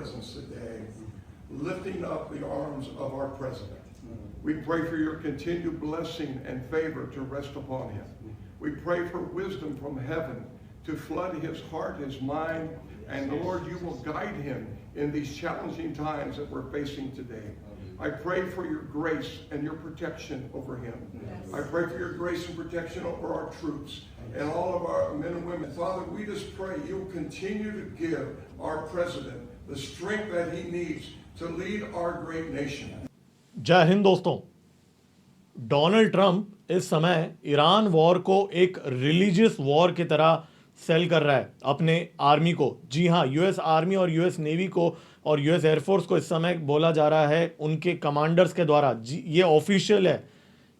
presence today, lifting up the arms of our president. We pray for your continued blessing and favor to rest upon him. We pray for wisdom from heaven to flood his heart, his mind, and Lord, you will guide him in these challenging times that we're facing today. I pray for your grace and your protection over him. Yes. I pray for your grace and protection over our troops and all of our men and women. Father, we just pray you'll continue to give our president the strength that he needs to lead our great nation. जय हिंद दोस्तों। Donald Trump इस समय Iran war को एक religious war की तरह cell कर रहा है अपने आर्मी को। जी हाँ, यूएस आर्मी और यूएस नेवी को और यूएस एयरफोर्स को इस समय बोला जा रहा है उनके कमांडर्स के द्वारा, ये ऑफिशियल है,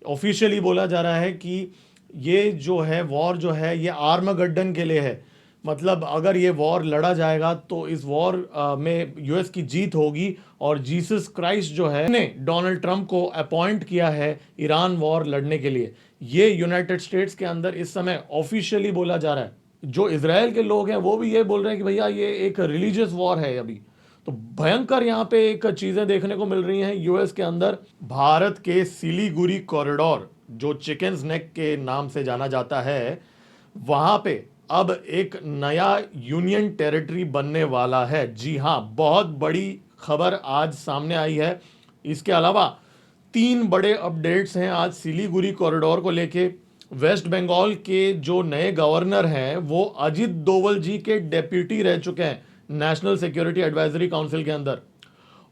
ऑफिशियली बोला जा रहा है कि ये जो है वॉर जो है ये आर्मगड्डन के लिए है। मतलब अगर ये वॉर लड़ा जाएगा तो इस वॉर में यूएस की जीत होगी और जीसस क्राइस्ट जो है ने डोनाल्ड ट्रंप को अपॉइंट किया है ईरान वॉर लड़ने के लिए। ये यूनाइटेड स्टेट्स के अंदर इस समय ऑफिशियली बोला जा रहा है। जो इजराइल के लोग हैं वो भी ये बोल रहे हैं कि भैया ये एक रिलीजियस वॉर है अभी। तो भयंकर यहाँ पे एक चीज़ें देखने को मिल रही हैं यूएस के अंदर। भारत के सिलीगुड़ी कॉरिडोर जो चिकन्स नेक के नाम से जाना जाता है, वहाँ पे अब एक नया यूनियन टेरिटरी बनने वाला है। जी हाँ, बहुत बड़ी खबर आज सामने आई है। इसके अलावा 3 बड़े अपडेट्स हैं आज सिलीगुड़ी कॉरिडोर को लेके। वेस्ट बंगाल के जो नए गवर्नर हैं वो अजित डोवल जी के डेप्यूटी रह चुके हैं नेशनल सिक्योरिटी एडवाइजरी काउंसिल के अंदर।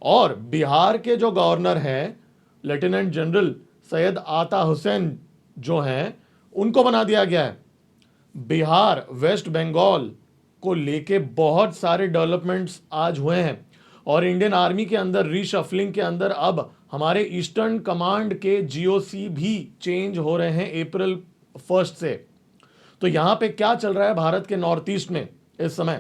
और बिहार के जो गवर्नर हैं लेफ्टिनेंट जनरल सैयद आता हुसैन जो हैं उनको बना दिया गया है। बिहार वेस्ट बंगाल को लेके बहुत सारे डेवलपमेंट्स आज हुए हैं और इंडियन आर्मी के अंदर रीशफलिंग के अंदर अब हमारे ईस्टर्न कमांड के जीओसी भी चेंज हो रहे हैं अप्रैल 1 से। तो यहाँ पे क्या चल रहा है भारत के नॉर्थ ईस्ट में इस समय।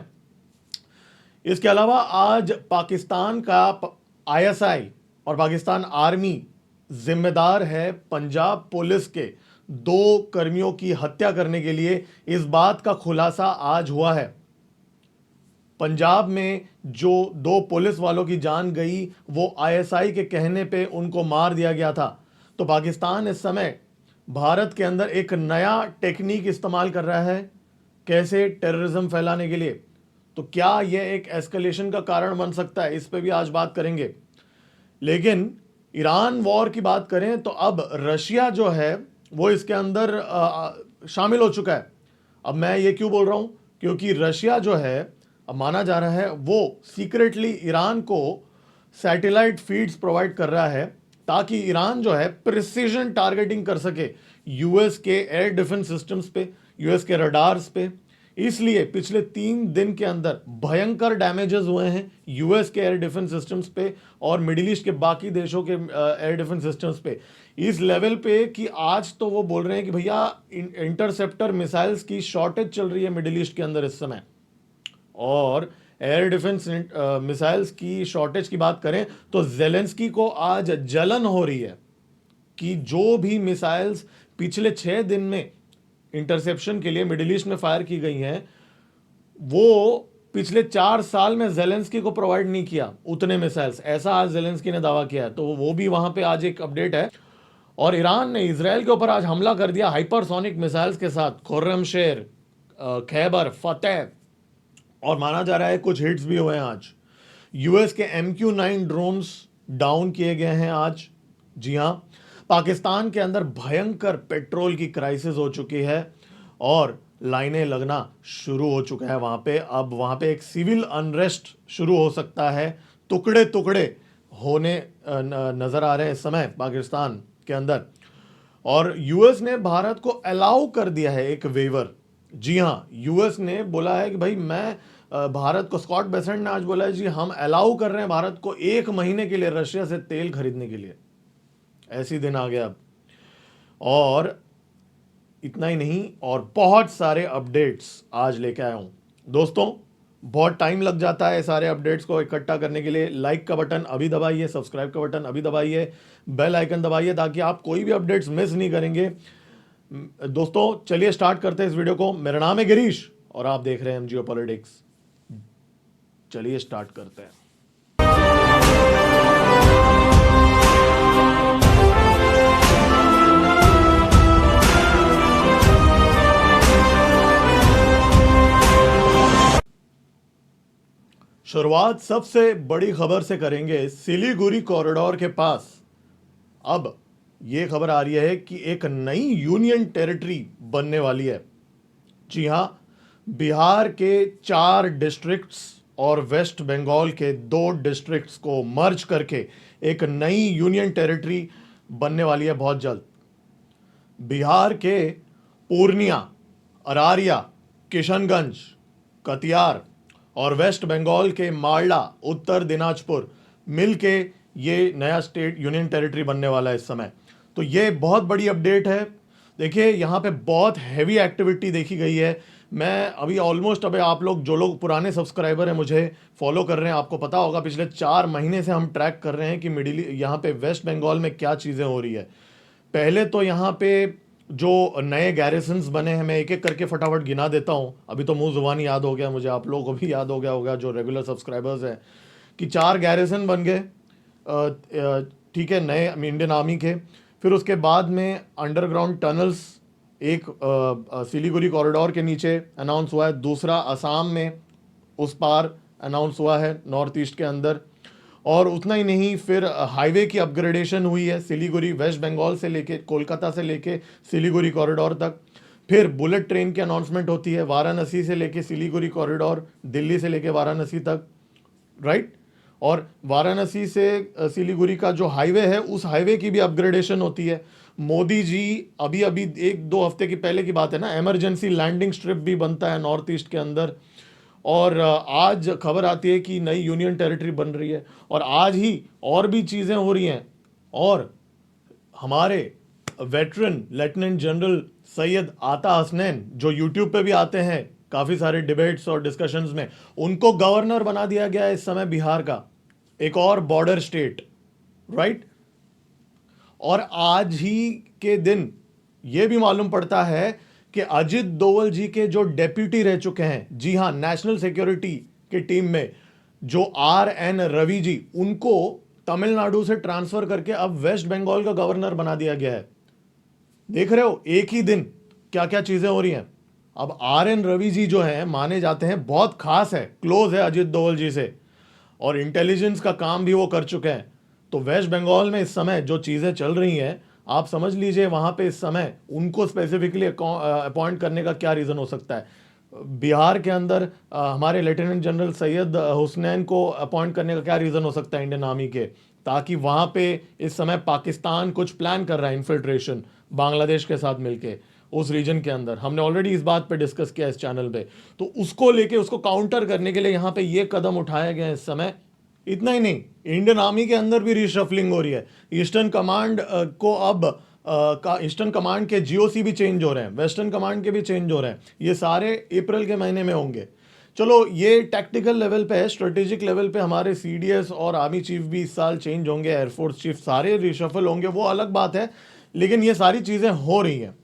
इसके अलावा आज पाकिस्तान का आईएसआई और पाकिस्तान आर्मी जिम्मेदार है पंजाब पुलिस के 2 कर्मियों की हत्या करने के लिए। इस बात का खुलासा आज हुआ है। पंजाब में जो 2 पुलिस वालों की जान गई वो आईएसआई के कहने पे उनको मार दिया गया था। तो पाकिस्तान इस समय भारत के अंदर एक नया टेक्निक इस्तेमाल कर रहा है कैसे टेररिज्म फैलाने के लिए। तो क्या यह एक एस्केलेशन का कारण बन सकता है, इस पे भी आज बात करेंगे। लेकिन ईरान वॉर की बात करें तो अब रशिया जो है वो इसके अंदर शामिल हो चुका है। अब मैं ये क्यों बोल रहा हूं, क्योंकि रशिया जो है अब माना जा रहा है वो सीक्रेटली ईरान को सैटेलाइट फीड्स प्रोवाइड कर रहा है ताकि ईरान जो है प्रिसीजन टारगेटिंग कर सके यूएस के एयर डिफेंस सिस्टम्स पे, यूएस के रडार्स पे। इसलिए पिछले 3 दिन के अंदर भयंकर डैमेजेस हुए हैं यूएस के एयर डिफेंस सिस्टम्स पे और मिडिल ईस्ट के बाकी देशों के एयर डिफेंस सिस्टम्स पे, इस लेवल पे कि आज तो वो बोल रहे हैं कि भैया इंटरसेप्टर मिसाइल्स की शॉर्टेज चल रही है मिडिल ईस्ट के अंदर इस समय। और एयर डिफेंस मिसाइल्स की शॉर्टेज की बात करें तो जेलेंस्की को आज जलन हो रही है कि जो भी मिसाइल्स पिछले 6 दिन में इंटरसेप्शन के लिए मिडिल ईस्ट में फायर की गई हैं वो पिछले 4 साल में जेलेंस्की को प्रोवाइड नहीं किया उतने मिसाइल्स, ऐसा आज जेलेंस्की ने दावा किया है। तो वो भी वहां पे आज एक अपडेट है। और ईरान ने इजराइल के ऊपर आज हमला कर दिया हाइपरसोनिक मिसाइल्स के साथ, खुर्रमशेर, खैबर, फतेह, और माना जा रहा है कुछ हिट्स भी हुए हैं आज। यूएस के MQ-9 ड्रोन्स डाउन किए गए हैं आज। जी हां, पाकिस्तान के अंदर भयंकर पेट्रोल की क्राइसिस हो चुकी है और लाइनें लगना शुरू हो चुका है वहां पे। अब वहां पे एक सिविल अनरेस्ट शुरू हो सकता है, टुकड़े टुकड़े होने नजर आ रहे हैं इस समय पाकिस्तान के अंदर। और यूएस ने भारत को अलाउ कर दिया है एक वेवर। जी हाँ, यूएस ने बोला है कि भाई मैं भारत को, स्कॉट बेसेंट ने आज बोला है जी हम अलाउ कर रहे हैं भारत को 1 महीने के लिए रशिया से तेल खरीदने के लिए। ऐसी दिन आ गया अब। और इतना ही नहीं, और बहुत सारे अपडेट्स आज लेके आया हूं दोस्तों। बहुत टाइम लग जाता है सारे अपडेट्स को इकट्ठा करने के लिए। लाइक का बटन अभी दबाइए, सब्सक्राइब का बटन अभी दबाइए, बेल आइकन दबाइए ताकि आप कोई भी अपडेट्स मिस नहीं करेंगे। दोस्तों चलिए स्टार्ट करते हैं इस वीडियो को। मेरा नाम है गिरीश और आप देख रहे हैं जियोपॉलिटिक्स। चलिए स्टार्ट करते हैं। शुरुआत सबसे बड़ी खबर से करेंगे। सिलीगुड़ी कॉरिडोर के पास अब ये खबर आ रही है कि एक नई यूनियन टेरिटरी बनने वाली है। जी हां, बिहार के 4 डिस्ट्रिक्ट्स और वेस्ट बंगाल के 2 डिस्ट्रिक्ट्स को मर्ज करके एक नई यूनियन टेरिटरी बनने वाली है बहुत जल्द। बिहार के पूर्णिया, अरारिया, किशनगंज, कटिहार और वेस्ट बंगाल के मालदा, उत्तर दिनाजपुर मिलके ये नया स्टेट यूनियन टेरिटरी बनने वाला है इस समय। तो ये बहुत बड़ी अपडेट है। देखिए यहाँ पे बहुत हैवी एक्टिविटी देखी गई है। मैं अभी ऑलमोस्ट आप लोग जो लोग पुराने सब्सक्राइबर हैं, मुझे फॉलो कर रहे हैं, आपको पता होगा पिछले 4 महीने से हम ट्रैक कर रहे हैं कि यहाँ पे वेस्ट बंगाल में क्या चीज़ें हो रही है। पहले तो यहाँ पे जो नए गैरिसन्स बने हैं, मैं एक एक करके फटाफट गिना देता हूँ। अभी तो मुंह जुबानी याद हो गया मुझे, आप लोगों को भी याद हो गया होगा जो रेगुलर सब्सक्राइबर्स हैं, कि 4 गैरिसन बन गए, ठीक है, नए इंडियन आर्मी के। फिर उसके बाद में अंडरग्राउंड टनल्स एक सिलीगुड़ी कॉरिडोर के नीचे अनाउंस हुआ है, दूसरा असम में उस पार अनाउंस हुआ है नॉर्थ ईस्ट के अंदर। और उतना ही नहीं, फिर हाईवे की अपग्रेडेशन हुई है सिलीगुड़ी, वेस्ट बंगाल से लेके कोलकाता से लेके सिलीगुड़ी कॉरिडोर तक। फिर बुलेट ट्रेन की अनाउंसमेंट होती है, वाराणसी से लेके सिलीगुड़ी कॉरिडोर, दिल्ली से लेके वाराणसी तक, राइट। और वाराणसी से सिलीगुड़ी का जो हाईवे है, उस हाईवे की भी अपग्रेडेशन होती है। मोदी जी अभी 1-2 हफ्ते की पहले की बात है ना, इमरजेंसी लैंडिंग स्ट्रिप भी बनता है नॉर्थ ईस्ट के अंदर। और आज खबर आती है कि नई यूनियन टेरिटरी बन रही है, और आज ही और भी चीज़ें हो रही हैं। और हमारे वेटरन लेफ्टिनेंट जनरल सैयद आता हसनैन, जो यूट्यूब पे भी आते हैं काफ़ी सारे डिबेट्स और डिस्कशंस में, उनको गवर्नर बना दिया गया है इस समय बिहार का, एक और बॉर्डर स्टेट, राइट। और आज ही के दिन ये भी मालूम पड़ता है कि अजित डोवल जी के जो डेप्यूटी रह चुके हैं, जी हां, नेशनल सिक्योरिटी की टीम में, जो RN रवि जी, उनको तमिलनाडु से ट्रांसफर करके अब वेस्ट बंगाल का गवर्नर बना दिया गया है। देख रहे हो एक ही दिन क्या क्या चीजें हो रही हैं। अब RN रवि जी जो हैं, माने जाते हैं बहुत खास है, क्लोज है अजित डोवल जी से, और इंटेलिजेंस का काम भी वो कर चुके हैं। तो वेस्ट बंगाल में इस समय जो चीज़ें चल रही हैं, आप समझ लीजिए वहाँ पे इस समय उनको स्पेसिफिकली अपॉइंट करने का क्या रीज़न हो सकता है। बिहार के अंदर हमारे लेफ्टिनेंट जनरल सैयद हुसनैन को अपॉइंट करने का क्या रीज़न हो सकता है इंडियन आर्मी के, ताकि वहाँ पे इस समय पाकिस्तान कुछ प्लान कर रहा है इन्फिल्ट्रेशन बांग्लादेश के साथ मिलके उस रीजन के अंदर। हमने ऑलरेडी इस बात पे डिस्कस किया इस चैनल पे। तो उसको लेके, उसको काउंटर करने के लिए यहाँ पे ये कदम उठाया गया है इस समय। इतना ही नहीं, इंडियन आर्मी के अंदर भी रिशफलिंग हो रही है। ईस्टर्न कमांड को अब ईस्टर्न कमांड के GOC भी चेंज हो रहे हैं, वेस्टर्न कमांड के भी चेंज हो रहे हैं। ये सारे अप्रैल के महीने में होंगे। चलो, ये टैक्टिकल लेवल पे है, स्ट्रेटेजिक लेवल पे हमारे CDS और आर्मी चीफ भी इस साल चेंज होंगे, एयरफोर्स चीफ सारे रिशफल होंगे, वो अलग बात है। लेकिन ये सारी चीज़ें हो रही हैं।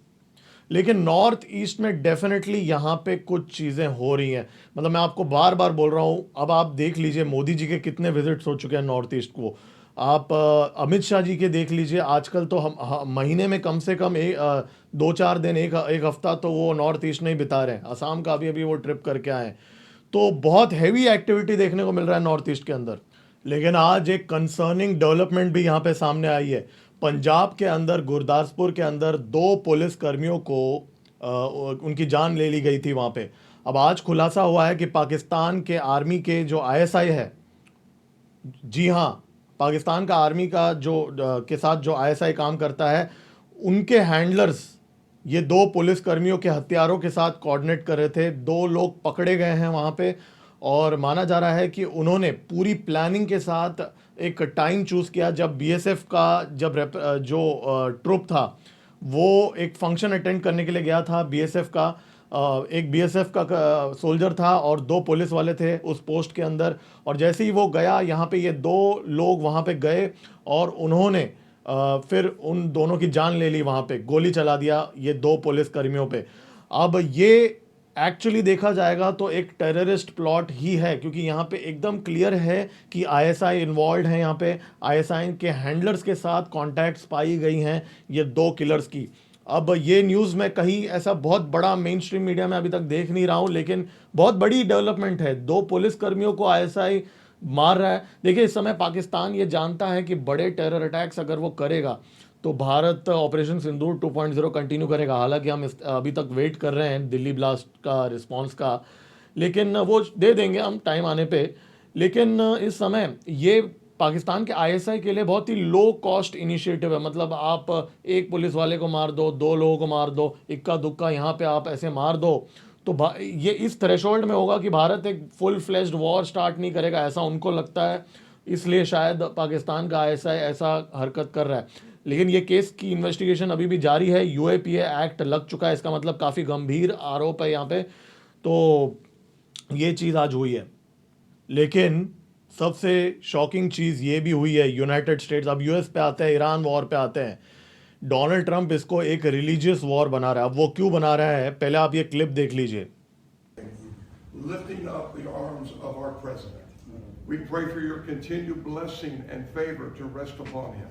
लेकिन नॉर्थ ईस्ट में डेफिनेटली यहाँ पे कुछ चीज़ें हो रही हैं। मतलब मैं आपको बार बार बोल रहा हूँ, अब आप देख लीजिए मोदी जी के कितने विजिट्स हो चुके हैं नॉर्थ ईस्ट को। आप अमित शाह जी के देख लीजिए, आजकल तो हम महीने में कम से कम 2-4 दिन, एक हफ्ता तो वो नॉर्थ ईस्ट नहीं बिता रहे हैं। असम का अभी वो ट्रिप करके आए हैं। तो बहुत हैवी एक्टिविटी देखने को मिल रहा है नॉर्थ ईस्ट के अंदर। लेकिन आज एक कंसर्निंग डेवलपमेंट भी यहाँ पे सामने आई है। पंजाब के अंदर, गुरदासपुर के अंदर 2 पुलिस कर्मियों को उनकी जान ले ली गई थी वहाँ पे। अब आज खुलासा हुआ है कि पाकिस्तान के आर्मी के जो ISI है, जी हाँ, पाकिस्तान का आर्मी का के साथ जो ISI काम करता है, उनके हैंडलर्स ये 2 पुलिस कर्मियों के हथियारों के साथ कोऑर्डिनेट कर रहे थे। 2 लोग पकड़े गए हैं वहाँ पे, और माना जा रहा है कि उन्होंने पूरी प्लानिंग के साथ एक टाइम चूज़ किया जब BSF का जो ट्रुप था वो एक फंक्शन अटेंड करने के लिए गया था। BSF का एक BSF का सोल्जर था और 2 पुलिस वाले थे उस पोस्ट के अंदर। और जैसे ही वो गया, यहाँ पे ये 2 लोग वहाँ पे गए और उन्होंने फिर उन दोनों की जान ले ली, वहाँ पे गोली चला दिया ये 2 पुलिस कर्मियों पे। अब ये एक्चुअली देखा जाएगा तो एक टेररिस्ट प्लॉट ही है, क्योंकि यहाँ पे एकदम क्लियर है कि ISI इन्वॉल्व है। यहाँ पे ISI के हैंडलर्स के साथ कॉन्टैक्ट्स पाई गई हैं ये 2 किलर्स की। अब ये न्यूज़ मैं कहीं ऐसा बहुत बड़ा मेन स्ट्रीम मीडिया में अभी तक देख नहीं रहा हूँ, लेकिन बहुत बड़ी डेवलपमेंट है। 2 पुलिस कर्मियों को आईएसआई मार रहा है। देखिए, इस समय पाकिस्तान ये जानता है कि बड़े टेरर अटैक्स अगर वो करेगा तो भारत ऑपरेशन सिंदूर 2.0 कंटिन्यू करेगा। हालांकि हम अभी तक वेट कर रहे हैं दिल्ली ब्लास्ट का रिस्पांस का, लेकिन वो दे देंगे हम टाइम आने पे। लेकिन इस समय ये पाकिस्तान के आईएसआई के लिए बहुत ही लो कॉस्ट इनिशिएटिव है। मतलब आप एक पुलिस वाले को मार दो, 2 लोगों को मार दो, इक्का दुक्का यहाँ पे आप ऐसे मार दो, तो ये इस थ्रेशोल्ड में होगा कि भारत एक फुल फ्लेज्ड वॉर स्टार्ट नहीं करेगा, ऐसा उनको लगता है। इसलिए शायद पाकिस्तान का आईएसआई ऐसा हरकत कर रहा है। लेकिन ये केस की इन्वेस्टिगेशन अभी भी जारी है। यूएपीए एक्ट लग चुका है, इसका मतलब काफ़ी गंभीर आरोप है यहाँ पे। तो ये चीज़ आज हुई है। लेकिन सबसे शॉकिंग चीज़ ये भी हुई है, यूनाइटेड स्टेट्स, अब यूएस पे आते हैं, ईरान वॉर पे आते हैं। डोनाल्ड ट्रंप इसको एक रिलीजियस वॉर बना रहा है। अब वो क्यों बना रहा है, पहले आप ये क्लिप देख लीजिए। Lifting up the arms of our president. We pray for your continued blessing and favor to rest upon him.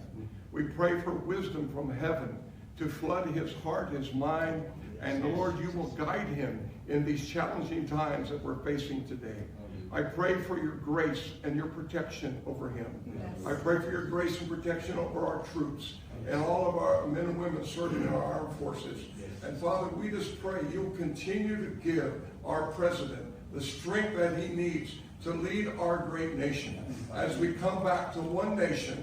We pray for wisdom from heaven to flood his heart, his mind, and Lord, you will guide him in these challenging times that we're facing today. I pray for your grace and your protection over him. Yes. I pray for your grace and protection over our troops and all of our men and women serving in our armed forces. And Father, we just pray you'll continue to give our president the strength that he needs to lead our great nation as we come back to one nation.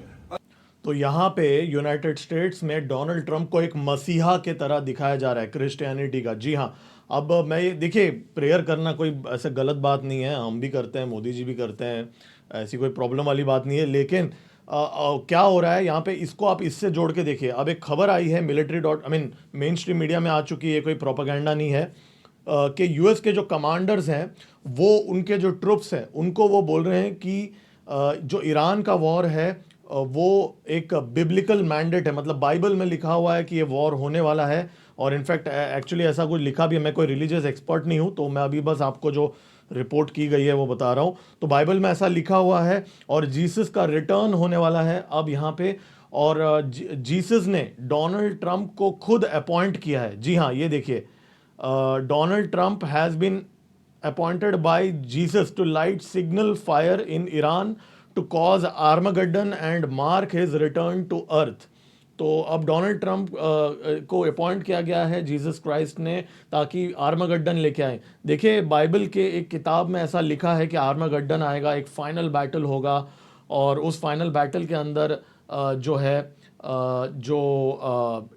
तो यहाँ पे United states में Donald Trump को एक मसीहा के तरह दिखाया जा रहा है क्रिश्चियनिटी का। जी हाँ, अब मैं देखिए, प्रेयर करना कोई ऐसे गलत बात नहीं है, हम भी करते हैं, मोदी जी भी करते हैं, ऐसी कोई प्रॉब्लम वाली बात नहीं है। लेकिन क्या हो रहा है यहाँ पे, इसको आप इससे जोड़ के देखिए। अब एक खबर आई है मेन स्ट्रीम मीडिया में आ चुकी है, कोई प्रोपागेंडा नहीं है, कि यूएस के जो कमांडर्स हैं वो, उनके जो ट्रुप्स हैं, उनको वो बोल रहे हैं कि जो ईरान का वॉर है वो एक बिब्लिकल मैंडेट है। मतलब बाइबल में लिखा हुआ है कि ये वॉर होने वाला है। और इनफैक्ट एक्चुअली ऐसा कुछ लिखा भी है। मैं कोई रिलीजियस एक्सपर्ट नहीं हूँ, तो मैं अभी बस आपको जो रिपोर्ट की गई है वो बता रहा हूँ। तो बाइबल में ऐसा लिखा हुआ है और जीसस का रिटर्न होने वाला है अब यहाँ पे। और जीसस ने डोनाल्ड ट्रंप को खुद अपॉइंट किया है। जी हाँ, ये देखिए, Donald Trump has been appointed by Jesus to light signal fire in Iran to cause Armageddon and mark his return to earth. तो अब डोनाल्ड ट्रंप को अपॉइंट किया गया है जीसस क्राइस्ट ने, ताकि आर्मागेड्डन लेके आए। देखिए, बाइबल के एक किताब में ऐसा लिखा है कि आर्मागेड्डन आएगा, एक फाइनल बैटल होगा, और उस फाइनल बैटल के अंदर जो है जो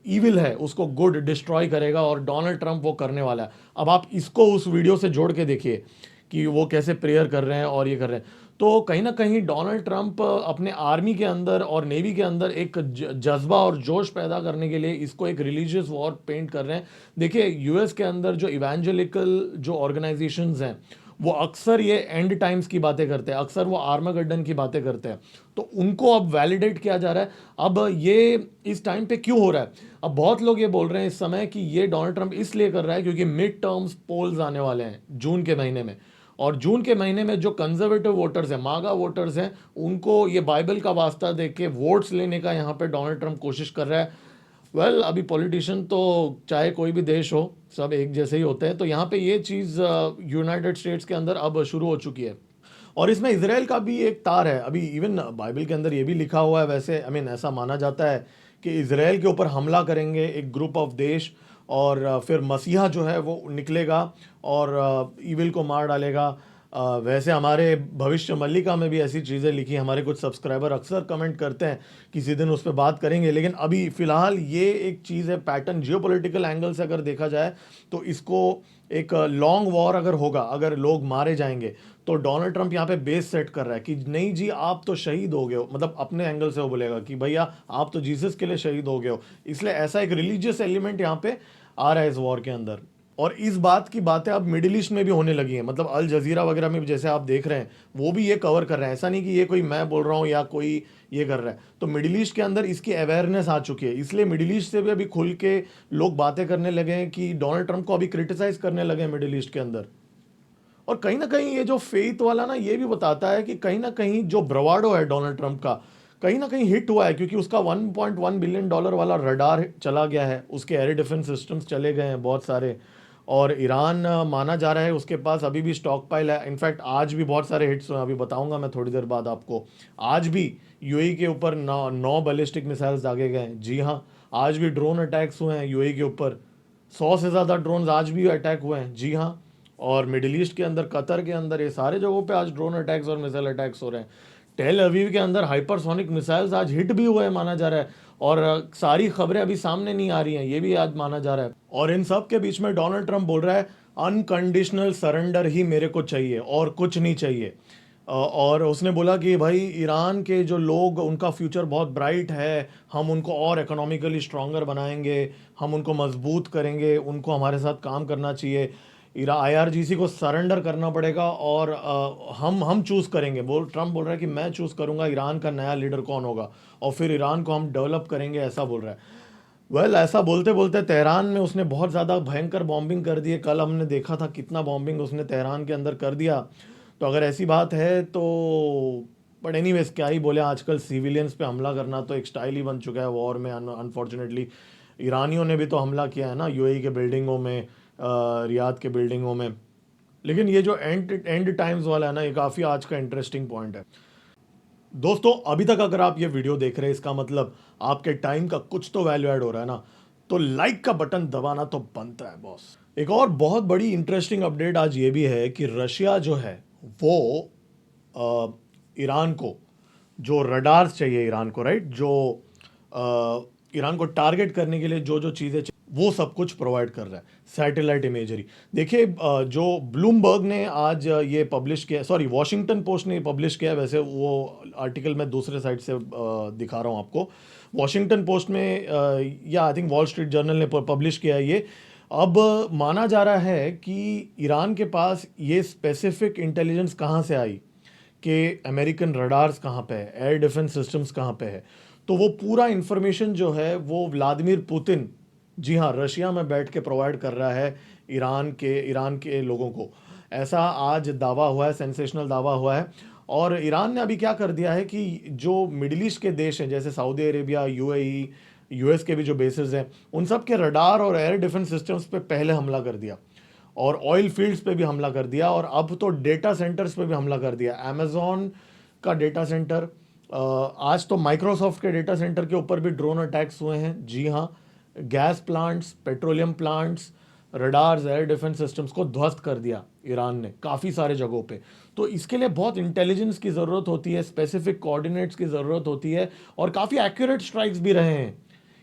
ईविल है उसको गुड डिस्ट्रॉय करेगा, और डोनाल्ड ट्रंप वो करने वाला है। अब आप इसको उस वीडियो से जोड़ के देखिए कि वो कैसे प्रेयर कर रहे हैं और ये कर रहे हैं। तो कहीं ना कहीं डोनाल्ड ट्रंप अपने आर्मी के अंदर और नेवी के अंदर एक जज्बा और जोश पैदा करने के लिए इसको एक रिलीजियस वॉर पेंट कर रहे हैं। देखिए, यूएस के अंदर जो इवेंजेलिकल जो ऑर्गेनाइजेशंस हैं वो अक्सर ये एंड टाइम्स की बातें करते हैं, अक्सर वो आर्मागेड्डन की बातें करते हैं। तो उनको अब वैलिडेट किया जा रहा है। अब ये इस टाइम पे क्यों हो रहा है? अब बहुत लोग ये बोल रहे हैं इस समय कि ये डोनाल्ड ट्रंप इसलिए कर रहा है क्योंकि मिड टर्म्स पोल्स आने वाले हैं जून के महीने में, और जून के महीने में जो कंजर्वेटिव वोटर्स हैं, मागा वोटर्स हैं, उनको ये बाइबल का वास्ता दे के वोट्स लेने का यहाँ पे डोनाल्ड ट्रंप कोशिश कर रहा है। अभी पॉलिटिशियन तो चाहे कोई भी देश हो, सब एक जैसे ही होते हैं। तो यहाँ पे ये चीज़ यूनाइटेड स्टेट्स के अंदर अब शुरू हो चुकी है, और इसमें इजराइल का भी एक तार है। अभी इवन बाइबल के अंदर ये भी लिखा हुआ है, वैसे ऐसा माना जाता है कि इजराइल के ऊपर हमला करेंगे एक ग्रुप ऑफ देश, और फिर मसीहा जो है वो निकलेगा और ईविल को मार डालेगा। वैसे हमारे भविष्य मल्लिका में भी ऐसी चीज़ें लिखी, हमारे कुछ सब्सक्राइबर अक्सर कमेंट करते हैं, किसी दिन उस पर बात करेंगे। लेकिन अभी फ़िलहाल ये एक चीज़ है, पैटर्न जियोपॉलिटिकल एंगल से अगर देखा जाए तो इसको एक लॉन्ग वॉर अगर होगा, अगर लोग मारे जाएंगे, तो डोनाल्ड ट्रंप यहाँ पे बेस सेट कर रहा है कि नहीं जी, आप तो शहीद हो गए हो। मतलब अपने एंगल से वो बोलेगा कि भैया आप तो जीसस के लिए शहीद हो गए हो। इसलिए ऐसा एक रिलीजियस एलिमेंट यहाँ पे आ रहा है इस वॉर के अंदर। और इस बात की बातें अब मिडिल ईस्ट में भी होने लगी हैं। मतलब अल जजीरा वगैरह में भी जैसे आप देख रहे हैं, वो भी ये कवर कर रहे हैं। ऐसा नहीं कि ये कोई मैं बोल रहा हूँ या कोई ये कर रहा है। तो मिडिल ईस्ट के अंदर इसकी अवेयरनेस आ चुकी है, इसलिए मिडिल ईस्ट से भी अभी खुल के लोग बातें करने लगे हैं कि डोनाल्ड ट्रंप को अभी क्रिटिसाइज करने लगे हैं मिडिल ईस्ट के अंदर। और कहीं ना कहीं ये जो फेथ वाला ना, ये भी बताता है कि कहीं ना कहीं जो ब्रवाडो है डोनाल्ड ट्रंप का, कहीं ना कहीं हिट हुआ है, क्योंकि उसका $1.1 बिलियन वाला रडार चला गया है, उसके एयर डिफेंस सिस्टम्स चले गए हैं बहुत सारे। और ईरान माना जा रहा है उसके पास अभी भी स्टॉक पाइल है। इनफैक्ट आज भी बहुत सारे हिट्स हुए, अभी बताऊंगा मैं थोड़ी देर बाद आपको। आज भी यूएई के ऊपर 9 बैलिस्टिक मिसाइल्स दागे गए हैं। जी हाँ, आज भी ड्रोन अटैक्स हुए हैं यूएई के ऊपर। 100 से ज़्यादा ड्रोन आज भी अटैक हुए हैं। जी हाँ, और मिडिल ईस्ट के अंदर, कतर के अंदर, ये सारे जगहों पे आज ड्रोन अटैक्स और मिसाइल अटैक्स हो रहे हैं। टेल अवीव के अंदर हाइपरसोनिक मिसाइल्स आज हिट भी हुए हैं माना जा रहा है। और सारी खबरें अभी सामने नहीं आ रही हैं, ये भी आज माना जा रहा है। और इन सब के बीच में डोनाल्ड ट्रंप बोल रहा है अनकंडीशनल सरेंडर ही मेरे को चाहिए और कुछ नहीं चाहिए। और उसने बोला कि भाई ईरान के जो लोग, उनका फ्यूचर बहुत ब्राइट है, हम उनको और इकोनॉमिकली स्ट्रॉन्गर बनाएंगे, हम उनको मजबूत करेंगे, उनको हमारे साथ काम करना चाहिए। IRGC को सरेंडर करना पड़ेगा और हम चूज़ करेंगे। ट्रम्प बोल रहा है कि मैं चूज़ करूंगा ईरान का नया लीडर कौन होगा और फिर ईरान को हम डेवलप करेंगे, ऐसा बोल रहा है। ऐसा बोलते बोलते तेहरान में उसने बहुत ज़्यादा भयंकर बॉम्बिंग कर दी है। कल हमने देखा था कितना बॉम्बिंग उसने तेहरान के अंदर कर दिया। तो अगर ऐसी बात है तो, बट एनीवेज क्या ही बोले, आजकल सिविलियंस पे हमला करना तो एक स्टाइल ही बन चुका है वॉर में। अनफॉर्चुनेटली ईरानियों ने भी तो हमला किया है ना यूएई के बिल्डिंगों में, रियाद के बिल्डिंगों में। लेकिन ये जो एंड टाइम्स वाला है ना, ये काफ़ी आज का इंटरेस्टिंग पॉइंट है। दोस्तों, अभी तक अगर आप ये वीडियो देख रहे हैं, इसका मतलब आपके टाइम का कुछ तो वैल्यू ऐड हो रहा है ना, तो लाइक का बटन दबाना तो बनता है बॉस। एक और बहुत बड़ी इंटरेस्टिंग अपडेट आज ये भी है कि रशिया जो है वो ईरान को जो रडार्स चाहिए, ईरान को, राइट, जो ईरान को टारगेट करने के लिए जो जो चीज़ें वो सब कुछ प्रोवाइड कर रहा है। सैटेलाइट इमेजरी देखिए, जो ब्लूमबर्ग ने आज ये पब्लिश किया, सॉरी वॉशिंगटन पोस्ट ने पब्लिश किया, वैसे वो आर्टिकल मैं दूसरे साइट से दिखा रहा हूँ आपको। वॉशिंगटन पोस्ट में या I think wall street journal ने पब्लिश किया है ये। अब माना जा रहा है कि ईरान के पास ये स्पेसिफिक इंटेलिजेंस कहाँ से आई कि अमेरिकन रडार्स कहाँ पे है, एयर डिफेंस सिस्टम्स कहाँ पे है। तो वो पूरा इंफॉर्मेशन जो है वो व्लादिमीर पुतिन, जी हाँ, रशिया में बैठ के प्रोवाइड कर रहा है ईरान के लोगों को। ऐसा आज दावा हुआ है, सेंसेशनल दावा हुआ है। और ईरान ने अभी क्या कर दिया है कि जो मिडिल ईस्ट के देश हैं, जैसे सऊदी अरेबिया, यूएई, यूएस के भी जो बेसिस हैं, उन सब के रडार और एयर डिफेंस सिस्टम्स पे पहले हमला कर दिया, और ऑयल फील्ड्स पे भी हमला कर दिया, और अब तो डेटा सेंटर्स पे भी हमला कर दिया। अमेजॉन का डेटा सेंटर, आज तो माइक्रोसॉफ्ट के डेटा सेंटर के ऊपर भी ड्रोन अटैक्स हुए हैं। जी हाँ, gas plants, petroleum plants, radars, air defence systems को ध्वस्त कर दिया ईरान ने काफ़ी सारे जगहों पे। तो इसके लिए बहुत इंटेलिजेंस की ज़रूरत होती है, स्पेसिफिक कोऑर्डिनेट्स की ज़रूरत होती है, और काफ़ी एक्यूरेट स्ट्राइक्स भी रहे हैं।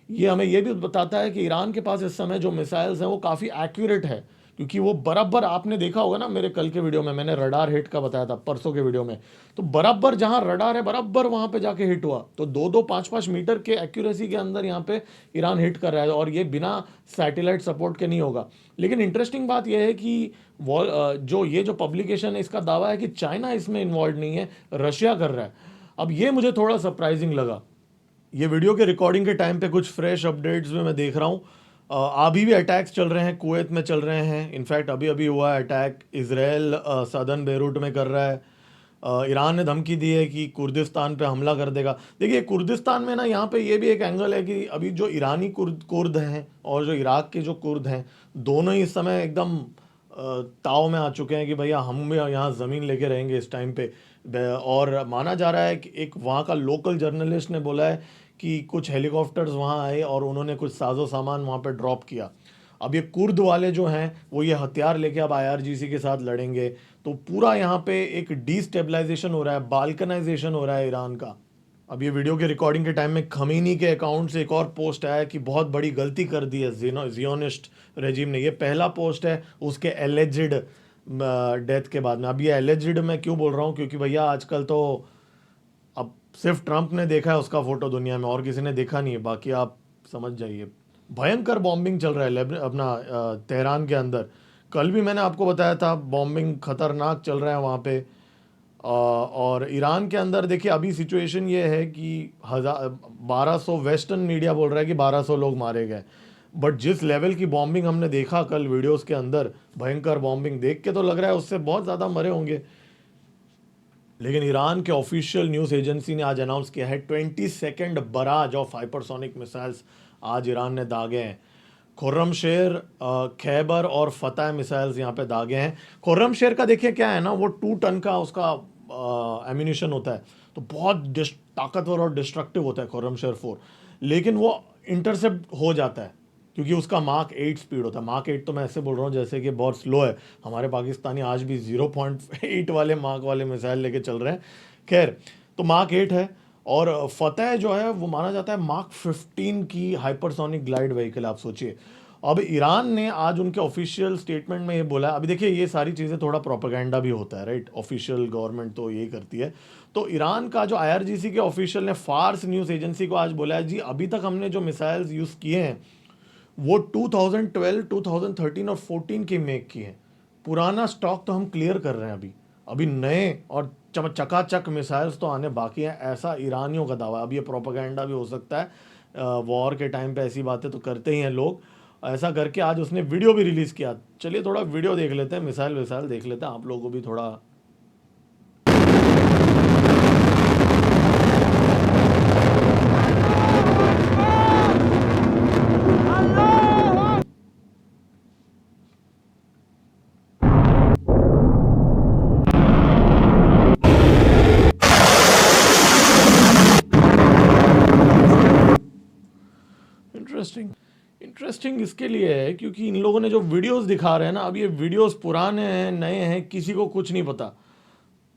ये हमें ये भी बताता है कि ईरान के पास इस समय जो मिसाइल्स हैं वो काफ़ी एक्यूरेट है, क्योंकि वो बराबर, आपने देखा होगा ना मेरे कल के वीडियो में, मैंने रडार हिट का बताया था परसों के वीडियो में, तो बराबर जहां रडार है बराबर वहां पे जाके हिट हुआ। तो 2-5 मीटर के एक्यूरेसी के अंदर यहाँ पे ईरान हिट कर रहा है, और ये बिना सैटेलाइट सपोर्ट के नहीं होगा। लेकिन इंटरेस्टिंग बात यह है कि ये जो पब्लिकेशन है, इसका दावा है कि चाइना इसमें इन्वॉल्व नहीं है, रशिया कर रहा है। अब ये मुझे थोड़ा सरप्राइजिंग लगा। ये वीडियो के रिकॉर्डिंग के टाइम पे कुछ फ्रेश अपडेट्स में मैं देख रहा हूँ। अभी भी अटैक्स चल रहे हैं, कुवैत में चल रहे हैं। इनफैक्ट अभी अभी हुआ है अटैक, इजराइल सदर्न बेरूट में कर रहा है। ईरान ने धमकी दी है कि कुर्दिस्तान पे हमला कर देगा। देखिए, कुर्दिस्तान में ना, यहाँ पे ये भी एक एंगल है कि अभी जो ईरानी कुर्द हैं और जो इराक के जो कुर्द हैं, दोनों ही इस समय एकदम ताव में आ चुके हैं कि भैया हम भी यहाँ ज़मीन लेके रहेंगे इस टाइम पे। और माना जा रहा है कि एक वहाँ का लोकल जर्नलिस्ट ने बोला है कि कुछ हेलीकॉप्टर्स वहाँ आए और उन्होंने कुछ साजो सामान वहाँ पे ड्रॉप किया। अब ये कुर्द वाले जो हैं वो ये हथियार लेके अब IRGC के साथ लड़ेंगे। तो पूरा यहाँ पे एक डिस्टेबलाइजेशन हो रहा है, बाल्कनाइजेशन हो रहा है ईरान का। अब ये वीडियो के रिकॉर्डिंग के टाइम में खमीनी के अकाउंट से एक और पोस्ट आया कि बहुत बड़ी गलती कर दी है जियोनिस्ट रेजिम ने। ये पहला पोस्ट है उसके एलिजिड डेथ के बाद में। अब ये एलिजिड मैं क्यों बोल रहा हूँ, क्योंकि भैया आजकल तो अब सिर्फ ट्रंप ने देखा है उसका फोटो दुनिया में, और किसी ने देखा नहीं है। बाकी आप समझ जाइए, भयंकर बॉम्बिंग चल रहा है अपना तेहरान के अंदर। कल भी मैंने आपको बताया था बॉम्बिंग खतरनाक चल रहा है वहाँ पे। और ईरान के अंदर देखिए अभी सिचुएशन ये है कि 1200, वेस्टर्न मीडिया बोल रहा है कि 1200 लोग मारे गए, बट जिस लेवल की बॉम्बिंग हमने देखा कल वीडियोस के अंदर, भयंकर बॉम्बिंग देख के तो लग रहा है उससे बहुत ज़्यादा मरे होंगे। लेकिन ईरान के ऑफिशियल न्यूज़ एजेंसी ने आज अनाउंस किया है 22nd barrage of hypersonic missiles आज ईरान ने दागे हैं। खुर्रमशेर, खैबर और फतह मिसाइल्स यहाँ पे दागे हैं। खुर्रमशेर का देखिए क्या है ना, वो 2 टन का उसका एम्यूनिशन होता है, तो बहुत ताकतवर और डिस्ट्रक्टिव होता है खुर्रमशेर 4, लेकिन वो इंटरसेप्ट हो जाता है क्योंकि उसका मार्क 8 स्पीड होता है। मार्क 8 तो मैं ऐसे बोल रहा हूँ जैसे कि बहुत स्लो है, हमारे पाकिस्तानी आज भी 0.8 वाले मार्क वाले मिसाइल लेके चल रहे हैं। खैर, तो मार्क 8 है, और फतह जो है वो माना जाता है मार्क 15 की हाइपरसोनिक ग्लाइड व्हीकल। आप सोचिए, अब ईरान ने आज उनके ऑफिशियल स्टेटमेंट में ये बोला, अभी देखिए ये सारी चीज़ें थोड़ा प्रोपेगेंडा भी होता है, राइट, ऑफिशियल गवर्नमेंट तो यही करती है। तो ईरान का जो IRGC के ऑफिशियल ने फार्स न्यूज़ एजेंसी को आज बोला है, जी अभी तक हमने जो मिसाइल्स यूज़ किए हैं वो 2012, 2013 और 14 के मेक किए हैं। पुराना स्टॉक तो हम क्लियर कर रहे हैं अभी, अभी नए और चकाचक मिसाइल्स तो आने बाकी हैं, ऐसा ईरानियों का दावा है। अब ये प्रोपेगेंडा भी हो सकता है, वॉर के टाइम पे ऐसी बातें तो करते ही हैं लोग। ऐसा करके आज उसने वीडियो भी रिलीज़ किया। चलिए थोड़ा वीडियो देख लेते हैं, मिसाइल विसाइल देख लेते हैं, आप लोगों को भी थोड़ा। इंटरेस्टिंग इंटरेस्टिंग इसके लिए है क्योंकि इन लोगों ने जो वीडियोस दिखा रहे हैं ना, अब ये वीडियोस पुराने हैं नए हैं किसी को कुछ नहीं पता,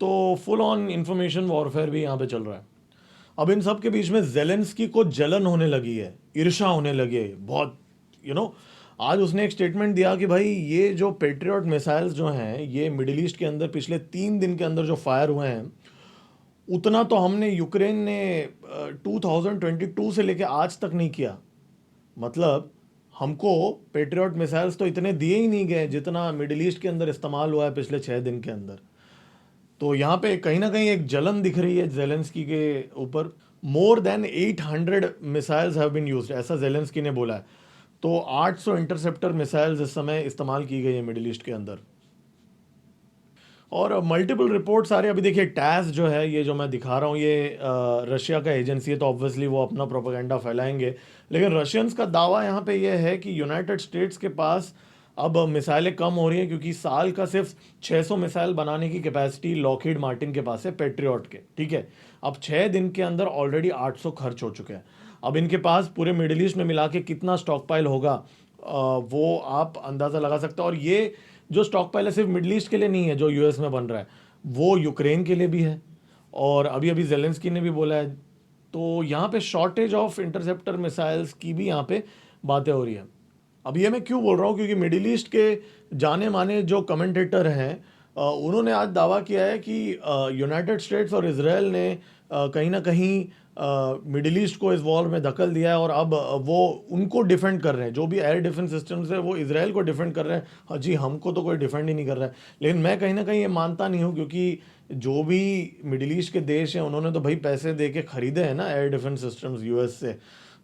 तो फुल ऑन इंफॉर्मेशन वॉरफेयर भी यहाँ पे चल रहा है। अब इन सब के बीच में ज़ेलेंस्की को जलन होने लगी है, ईर्ष्या होने लगी है बहुत, आज उसने एक स्टेटमेंट दिया कि भाई ये जो पेट्रियट मिसाइल्स जो हैं ये मिडिल ईस्ट के अंदर पिछले 3 दिन के अंदर जो फायर हुए हैं, उतना तो हमने यूक्रेन ने 2022 से लेके आज तक नहीं किया। मतलब हमको पेट्रियट मिसाइल्स तो इतने दिए ही नहीं गए जितना मिडिल ईस्ट के अंदर इस्तेमाल हुआ है पिछले 6 दिन के अंदर। तो यहाँ पे कहीं ना कहीं एक जलन दिख रही है ज़ेलेंस्की के ऊपर। More than 800 missiles have been used, ऐसा ज़ेलेंस्की ने बोला है। तो 800 इंटरसेप्टर मिसाइल्स इस समय इस्तेमाल की गई है मिडिल ईस्ट के अंदर, और मल्टीपल रिपोर्ट्स आ रही है। अभी देखिए टैस जो है, ये जो मैं दिखा रहा हूँ, ये रशिया का एजेंसी है, तो ऑब्वियसली वो अपना प्रोपेगेंडा फैलाएंगे, लेकिन रशियंस का दावा यहाँ पे ये है कि यूनाइटेड स्टेट्स के पास अब मिसाइलें कम हो रही हैं क्योंकि साल का सिर्फ 600 मिसाइल बनाने की कैपेसिटी लॉकहीड मार्टिन के पास है पेट्रियट के, ठीक है। अब 6 दिन के अंदर ऑलरेडी 800 खर्च हो चुके हैं। अब इनके पास पूरे मिडिल ईस्ट में मिला के कितना स्टॉक पाइल होगा, वो आप अंदाज़ा लगा सकते हो। और ये जो स्टॉक पाइल है सिर्फ मिडिल ईस्ट के लिए नहीं है जो यूएस में बन रहा है, वो यूक्रेन के लिए भी है, और अभी अभी ज़ेलेंस्की ने भी बोला है। तो यहाँ पे शॉर्टेज ऑफ इंटरसेप्टर मिसाइल्स की भी यहाँ पे बातें हो रही हैं। अब ये मैं क्यों बोल रहा हूँ, क्योंकि मिडिल ईस्ट के जाने माने जो कमेंटेटर हैं, उन्होंने आज दावा किया है कि यूनाइटेड स्टेट्स और इजराइल ने कहीं ना कहीं मिडिल ईस्ट को इस वॉर में धकेल दिया है, और अब वो उनको डिफेंड कर रहे हैं। जो भी एयर डिफेंस सिस्टम्स है वो इजराइल को डिफेंड कर रहे हैं। हाँ जी, हमको तो कोई डिफेंड ही नहीं कर रहा है। लेकिन मैं कहीं ना कहीं ये मानता नहीं हूँ, क्योंकि जो भी मिडिल ईस्ट के देश हैं उन्होंने तो भाई पैसे दे के खरीदे हैं ना एयर डिफेंस सिस्टम्स यूएस से,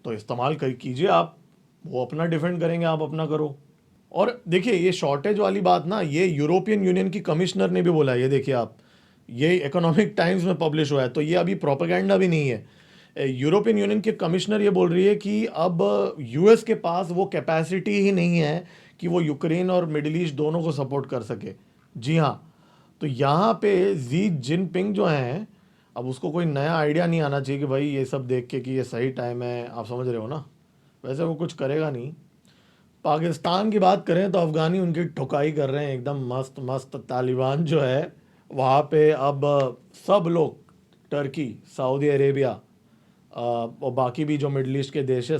तो इस्तेमाल कीजिए आप, वो अपना डिफेंड करेंगे, आप अपना करो। और देखिए ये शॉर्टेज वाली बात ना, ये यूरोपियन यूनियन की कमिश्नर ने भी बोला है, ये देखिए आप, ये इकोनॉमिक टाइम्स में पब्लिश हुआ है, तो ये अभी प्रोपेगेंडा भी नहीं है। यूरोपियन यूनियन के कमिश्नर ये बोल रही है कि अब यूएस के पास वो कैपेसिटी ही नहीं है कि वो यूक्रेन और मिडिल ईस्ट दोनों को सपोर्ट कर सके। जी हाँ, तो यहाँ पे जी जिनपिंग जो हैं, अब उसको कोई नया आइडिया नहीं आना चाहिए कि भाई ये सब देख के कि ये सही टाइम है, आप समझ रहे हो ना, वैसे वो कुछ करेगा नहीं। पाकिस्तान की बात करें तो अफ़गानी उनकी ठुकाई कर रहे हैं एकदम मस्त मस्त। तालिबान जो है वहाँ पे अब सब लोग, टर्की, सऊदी अरेबिया और बाकी भी जो मिडल ईस्ट के देश है,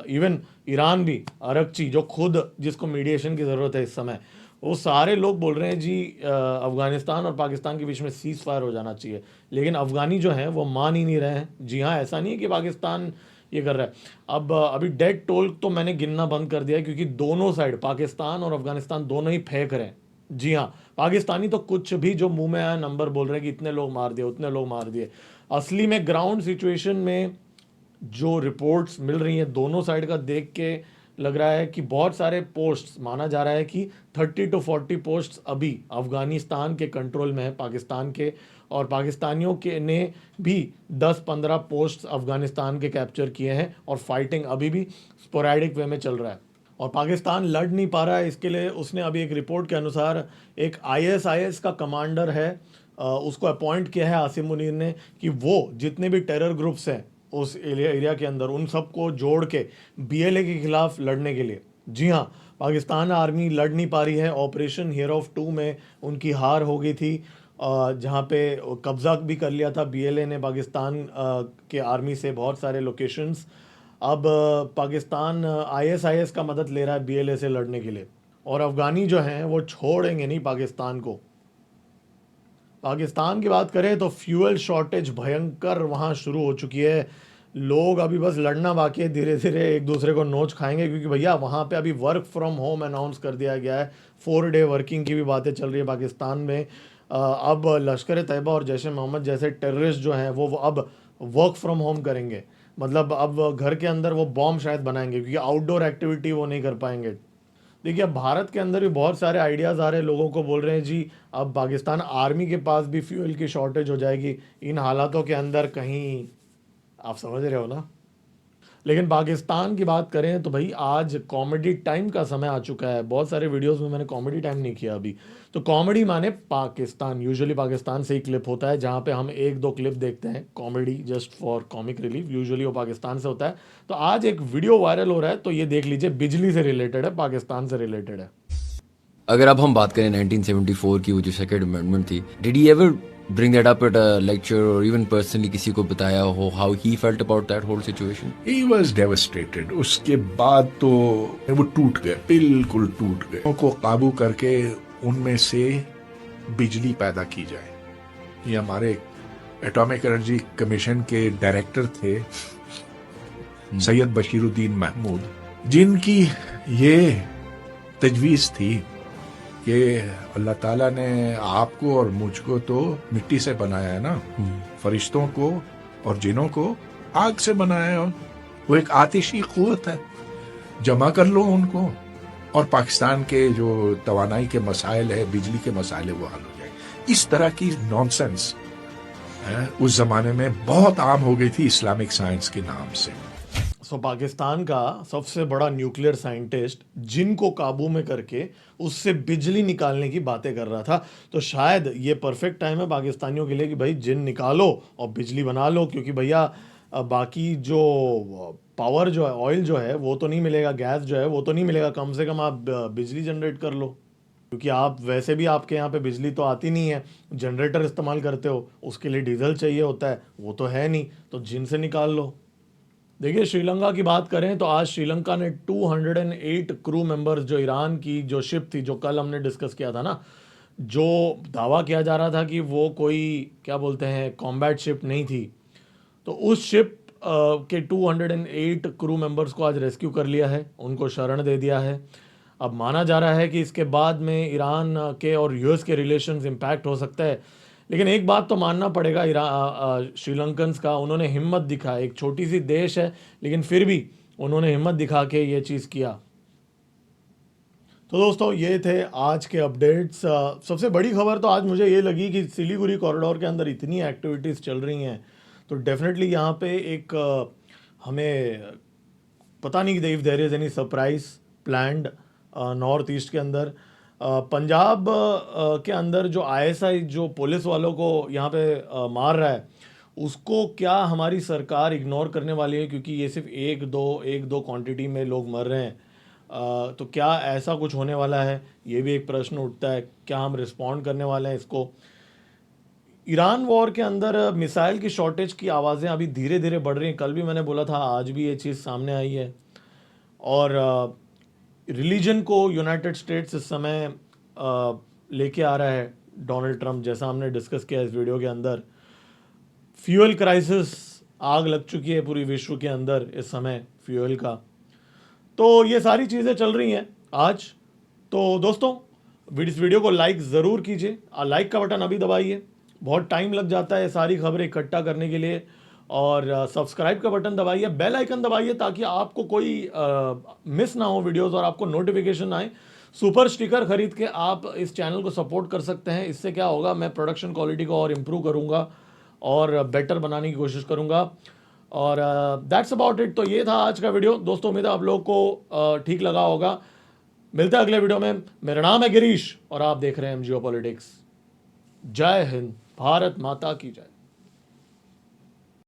इवन ईरान भी, अरगची जो खुद जिसको मीडिएशन की ज़रूरत है इस समय, वो सारे लोग बोल रहे हैं जी अफ़गानिस्तान और पाकिस्तान के बीच में सीज़ फायर हो जाना चाहिए। लेकिन अफ़गानी जो हैं वो मान ही नहीं रहे हैं। जी हाँ, ऐसा नहीं है कि पाकिस्तान ये कर रहा है। अब अभी डेड टोल तो मैंने गिनना बंद कर दिया है, क्योंकि दोनों साइड, पाकिस्तान और अफ़गानिस्तान दोनों ही फेंक रहे हैं। जी हाँ, पाकिस्तानी तो कुछ भी जो मुंह में आया नंबर बोल रहे हैं कि इतने लोग मार दिए, उतने लोग मार दिए। असली में ग्राउंड सिचुएशन में जो रिपोर्ट्स मिल रही हैं दोनों साइड का देख के लग रहा है कि बहुत सारे पोस्ट्स, माना जा रहा है कि 30 to 40 पोस्ट्स अभी अफ़गानिस्तान के कंट्रोल में है, पाकिस्तान के, और पाकिस्तानियों के ने भी 10-15 पोस्ट अफगानिस्तान के कैप्चर किए हैं और फाइटिंग अभी भी स्पोरैडिक वे में चल रहा है और पाकिस्तान लड़ नहीं पा रहा है। इसके लिए उसने अभी एक रिपोर्ट के अनुसार एक ISIS का कमांडर है, उसको अपॉइंट किया है आसिम मुनीर ने कि वो जितने भी टेरर ग्रुप्स हैं उस एरिया के अंदर उन सबको जोड़ के BLA के खिलाफ लड़ने के लिए। जी हाँ, पाकिस्तान आर्मी लड़ नहीं पा रही है। ऑपरेशन हियर ऑफ 2 में उनकी हार हो गई थी, जहाँ पे कब्जा भी कर लिया था BLA ने पाकिस्तान के आर्मी से बहुत सारे लोकेशंस। अब पाकिस्तान ISIS का मदद ले रहा है BLA से लड़ने के लिए और अफगानी जो हैं वो छोड़ेंगे नहीं पाकिस्तान को। पाकिस्तान की बात करें तो फ्यूल शॉर्टेज भयंकर वहाँ शुरू हो चुकी है। लोग अभी बस लड़ना बाकी है, धीरे धीरे एक दूसरे को नोच खाएंगे क्योंकि भैया वहाँ पे अभी वर्क फ्रॉम होम अनाउंस कर दिया गया है। 4 डे वर्किंग की भी बातें चल रही है पाकिस्तान में। अब लश्कर तैयबा और जैश ए मोहम्मद जैसे टेररिस्ट जो हैं वो अब वर्क फ्रॉम होम करेंगे, मतलब अब घर के अंदर वो बॉम्ब शायद बनाएंगे क्योंकि आउटडोर एक्टिविटी वो नहीं कर पाएंगे। देखिए अब भारत के अंदर भी बहुत सारे आइडियाज़ आ रहे हैं, लोगों को बोल रहे हैं जी अब पाकिस्तान आर्मी के पास भी फ्यूल की शॉर्टेज हो जाएगी इन हालातों के अंदर, कहीं आप समझ रहे हो ना। लेकिन पाकिस्तान की बात करें तो भाई आज कॉमेडी टाइम का समय आ चुका है। बहुत सारे वीडियोस में मैंने कॉमेडी टाइम नहीं किया अभी, तो कॉमेडी माने पाकिस्तान, यूजुअली पाकिस्तान से ही क्लिप होता है जहाँ पे हम 1-2 क्लिप देखते हैं comedy just for comic relief, usually वो पाकिस्तान से होता है। तो आज एक वीडियो वायरल हो रहा है, तो ये देख लीजिए, बिजली से रिलेटेड है, पाकिस्तान से रिलेटेड है। अगर अब हम बात करें 1974 की वो जो सेकंड अमेंडमेंट थी, did he ever bring that up at a lecture or even personally किसी को बताया हो how he felt about that whole situation? He was devastated. उसके बाद तो वो टूट गए, बिल्कुल टूट गए। उनको काबू करके उनमें से बिजली पैदा की जाए। ये हमारे एटॉमिक एनर्जी कमीशन के डायरेक्टर थे सैयद बशीरुद्दीन महमूद, जिनकी ये तजवीज़ थी कि अल्लाह ताला ने आपको और मुझको तो मिट्टी से बनाया है ना, फरिश्तों को और जिनों को आग से बनाया है। वो एक आतिशी कुव्वत है, जमा कर लो उनको और पाकिस्तान के जो तवानाई के मसाइल है, बिजली के मसाइल है, वो हल हो जाए। इस तरह की नॉनसेंस उस जमाने में बहुत आम हो गई थी इस्लामिक साइंस के नाम से। सो पाकिस्तान का सबसे बड़ा न्यूक्लियर साइंटिस्ट जिनको काबू में करके उससे बिजली निकालने की बातें कर रहा था, तो शायद ये परफेक्ट टाइम है पाकिस्तानियों के लिए कि भाई जिन निकालो और बिजली बना लो, क्योंकि भैया बाकी जो पावर जो है, ऑयल जो है वो तो नहीं मिलेगा, गैस जो है वो तो नहीं मिलेगा, कम से कम आप बिजली जनरेट कर लो, क्योंकि आप वैसे भी आपके यहाँ पे बिजली तो आती नहीं है, जनरेटर इस्तेमाल करते हो, उसके लिए डीजल चाहिए होता है, वो तो है नहीं, तो जिन से निकाल लो। देखिए श्रीलंका की बात करें तो आज श्रीलंका ने 208 क्रू मेंबर्स, जो ईरान की जो शिप थी जो कल हमने डिस्कस किया था ना, जो दावा किया जा रहा था कि वो कोई क्या बोलते हैं कॉम्बैट शिप नहीं थी, तो उस शिप के 208 क्रू मेंबर्स को आज रेस्क्यू कर लिया है, उनको शरण दे दिया है। अब माना जा रहा है कि इसके बाद में ईरान के और US के रिलेशंस इम्पैक्ट हो सकता है, लेकिन एक बात तो मानना पड़ेगा श्रीलंकन्स का, उन्होंने हिम्मत दिखा, एक छोटी सी देश है लेकिन फिर भी उन्होंने हिम्मत दिखा के ये चीज़ किया। तो दोस्तों ये थे आज के अपडेट्स। सबसे बड़ी खबर तो आज मुझे ये लगी कि सिलीगुड़ी कॉरिडोर के अंदर इतनी एक्टिविटीज़ चल रही हैं, तो डेफिनेटली यहाँ पे एक हमें पता नहीं कि if there is any surprise planned north east के अंदर। पंजाब के अंदर जो ISI जो पुलिस वालों को यहाँ पे मार रहा है, उसको क्या हमारी सरकार इग्नोर करने वाली है, क्योंकि ये सिर्फ एक दो क्वांटिटी में लोग मर रहे हैं, तो क्या ऐसा कुछ होने वाला है, ये भी एक प्रश्न उठता है। क्या हम रिस्पॉन्ड करने वाले हैं इसको? ईरान वॉर के अंदर मिसाइल की शॉर्टेज की आवाज़ें अभी धीरे धीरे बढ़ रही हैं, कल भी मैंने बोला था, आज भी ये चीज़ सामने आई है। और रिलीजन को यूनाइटेड स्टेट्स इस समय लेके आ रहा है डोनाल्ड ट्रंप, जैसा हमने डिस्कस किया इस वीडियो के अंदर। फ्यूल क्राइसिस, आग लग चुकी है पूरी विश्व के अंदर इस समय फ्यूल का, तो ये सारी चीज़ें चल रही हैं आज। तो दोस्तों इस वीडियो को लाइक ज़रूर कीजिए, लाइक का बटन अभी दबाइए, बहुत टाइम लग जाता है सारी खबरें इकट्ठा करने के लिए, और सब्सक्राइब का बटन दबाइए, बेल आइकन दबाइए ताकि आपको कोई मिस ना हो वीडियोस और आपको नोटिफिकेशन आए। सुपर स्टिकर खरीद के आप इस चैनल को सपोर्ट कर सकते हैं। इससे क्या होगा, मैं प्रोडक्शन क्वालिटी को और इम्प्रूव करूँगा और बेटर बनाने की कोशिश करूँगा। और दैट्स अबाउट इट। तो ये था आज का वीडियो दोस्तों, उम्मीद है आप लोग को ठीक लगा होगा। मिलते हैं अगले वीडियो में। मेरा नाम है गिरीश और आप देख रहे हैं जियो पॉलिटिक्स। जय हिंद, भारत माता की जय।